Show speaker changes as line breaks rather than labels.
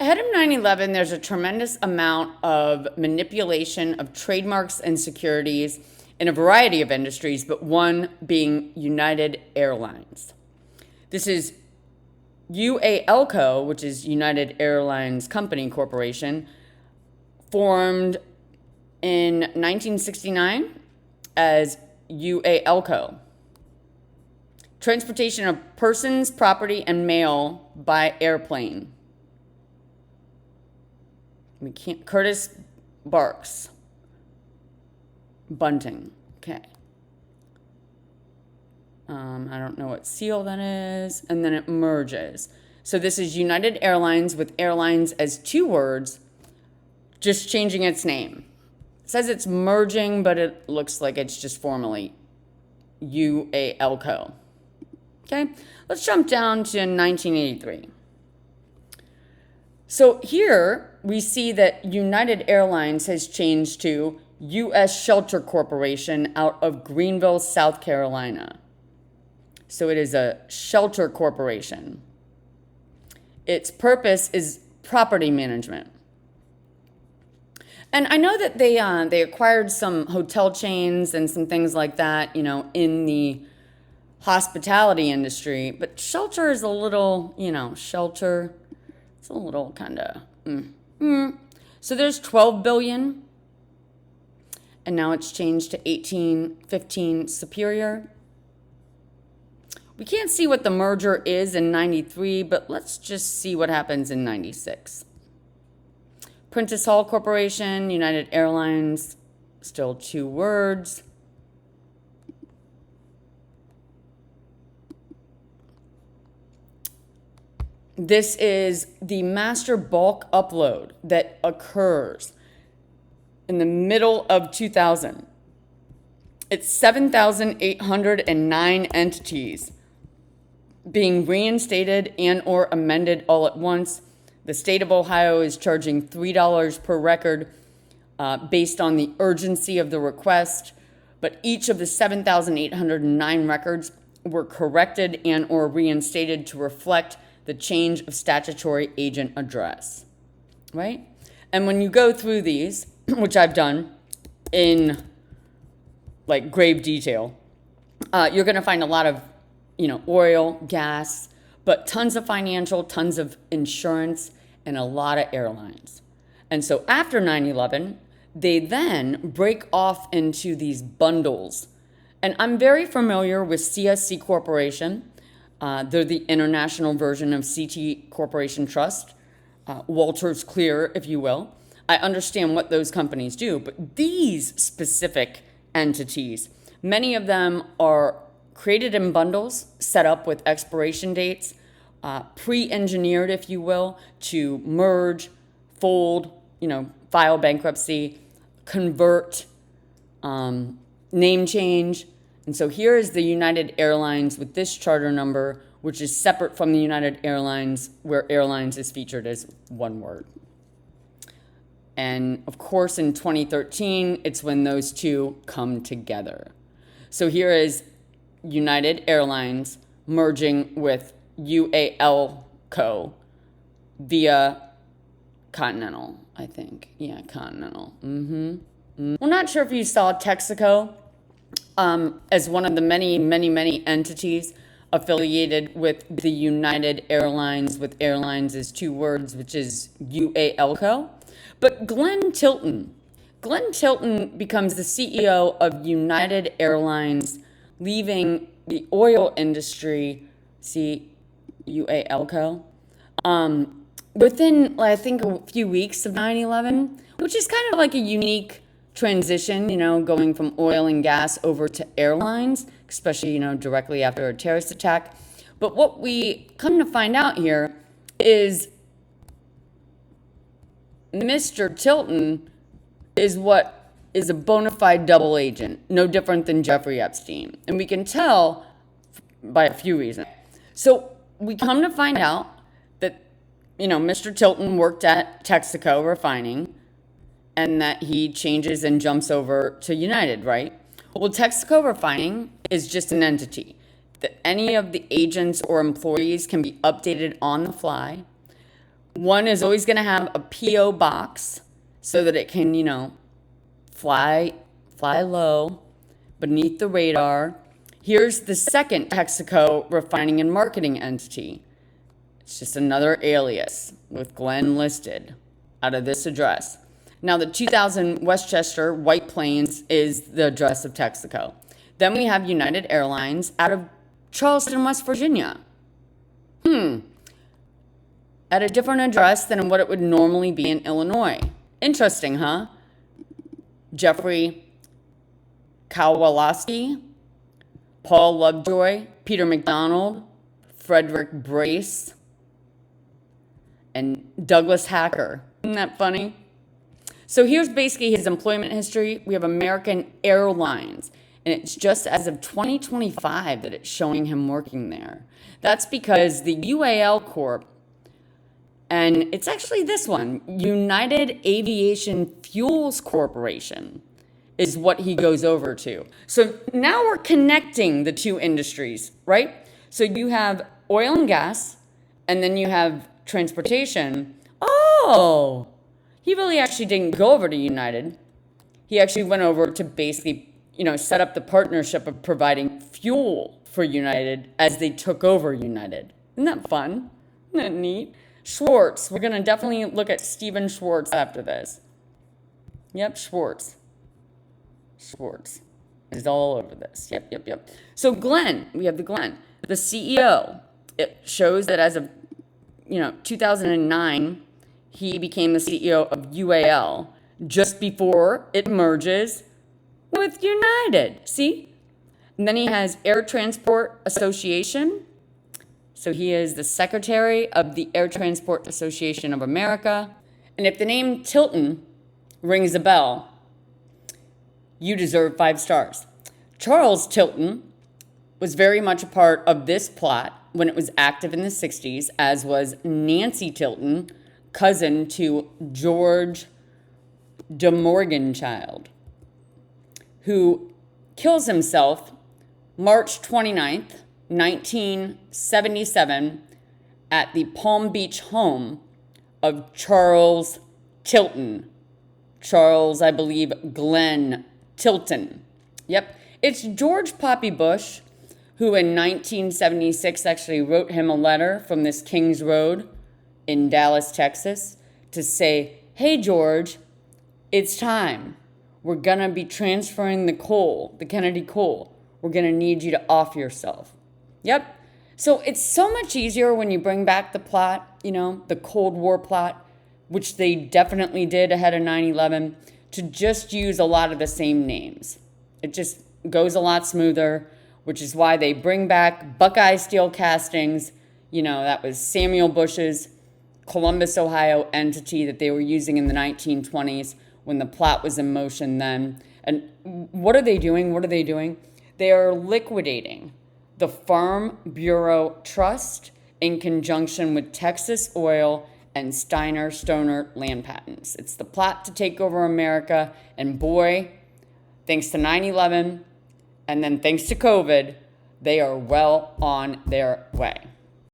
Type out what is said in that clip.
Ahead of 9/11, there's a tremendous amount of manipulation of trademarks and securities in a variety of industries, but one being United Airlines. This is UALCO, which is United Airlines Company Corporation, formed in 1969 as UALCO. Transportation of persons, property, and mail by airplane. Curtis Barks. Bunting. Okay. I don't know what seal that is. And then it merges. So this is United Airlines with airlines as two words, just changing its name. It says it's merging, but it looks like it's just formally UALCO. Okay, let's jump down to 1983. So here we see that United Airlines has changed to U.S. Shelter Corporation out of Greenville, South Carolina. So it is a shelter corporation. Its purpose is property management. And I know that they acquired some hotel chains and some things like that, in the hospitality industry. But shelter is a little, shelter, it's a little kind of, So there's 12 billion. And now it's changed to 1815 Superior. We can't see what the merger is in 93, but let's just see what happens in 96. Prentice Hall Corporation, United Airlines, still two words. This is the master bulk upload that occurs in the middle of 2000. It's 7,809 entities being reinstated and or amended all at once. The state of Ohio is charging $3 per record based on the urgency of the request, but each of the 7,809 records were corrected and or reinstated to reflect the change of statutory agent address, right? And when you go through these, which I've done in like grave detail, you're going to find a lot of, oil, gas, but tons of financial, tons of insurance, and a lot of airlines. And so after 9/11, they then break off into these bundles. And I'm very familiar with CSC Corporation. They're the international version of CT Corporation Trust, Walters Clear, if you will. I understand what those companies do, but these specific entities, many of them are created in bundles, set up with expiration dates, pre-engineered, if you will, to merge, fold, file bankruptcy, convert, name change. And so here is the United Airlines with this charter number, which is separate from the United Airlines, where airlines is featured as one word. And of course, in 2013, it's when those two come together. So here is United Airlines merging with UALCO via Continental, I think. Yeah, Continental. We're not sure if you saw Texaco as one of the many, many, many entities affiliated with the United Airlines, with airlines as two words, which is UALCO. But Glenn Tilton becomes the CEO of United Airlines, leaving the oil industry, see, UALCO, within, I think, a few weeks of 9/11, which is kind of like a unique transition, going from oil and gas over to airlines, especially, directly after a terrorist attack. But what we come to find out here is Mr. Tilton is what is a bona fide double agent, no different than Jeffrey Epstein. And we can tell by a few reasons. So we come to find out that, Mr. Tilton worked at Texaco Refining and that he changes and jumps over to United, right? Well, Texaco Refining is just an entity that any of the agents or employees can be updated on the fly. One is always going to have a P.O. box so that it can, fly low beneath the radar. Here's the second Texaco refining and marketing entity. It's just another alias with Glenn listed out of this address. Now, the 2000 Westchester White Plains is the address of Texaco. Then we have United Airlines out of Charleston, West Virginia. At a different address than what it would normally be in Illinois. Interesting, huh? Jeffrey Kowalski, Paul Lovejoy, Peter McDonald, Frederick Brace, and Douglas Hacker. Isn't that funny? So here's basically his employment history. We have American Airlines, and it's just as of 2025 that it's showing him working there. That's because the UAL Corp, and it's actually this one, United Aviation Fuels Corporation, is what he goes over to. So now we're connecting the two industries, right? So you have oil and gas, and then you have transportation. Oh, he really actually didn't go over to United. He actually went over to basically, set up the partnership of providing fuel for United as they took over United. Isn't that fun? Isn't that neat? Schwartz. We're going to definitely look at Stephen Schwartz after this. Yep, Schwartz is all over this. Yep. So Glenn, we have the Glenn, the CEO. It shows that as of, 2009, he became the CEO of UAL just before it merges with United. See? And then he has Air Transport Association. So he is the secretary of the Air Transport Association of America. And if the name Tilton rings a bell, you deserve 5 stars. Charles Tilton was very much a part of this plot when it was active in the 60s, as was Nancy Tilton, cousin to George de Morganchild, who kills himself March 29th, 1977, at the Palm Beach home of Charles Tilton. Charles, I believe, Glenn Tilton. Yep. It's George Poppy Bush who in 1976 actually wrote him a letter from this Kings Road in Dallas, Texas, to say, hey, George, it's time. We're going to be transferring the coal, the Kennedy coal. We're going to need you to off yourself. Yep. So it's so much easier when you bring back the plot, the Cold War plot, which they definitely did ahead of 9/11, to just use a lot of the same names. It just goes a lot smoother, which is why they bring back Buckeye Steel Castings. That was Samuel Bush's Columbus, Ohio entity that they were using in the 1920s when the plot was in motion then. And what are they doing? They are liquidating the Farm Bureau Trust in conjunction with Texas Oil and Steiner Stoner land patents. It's the plot to take over America. And boy, thanks to 9/11 and then thanks to COVID, they are well on their way.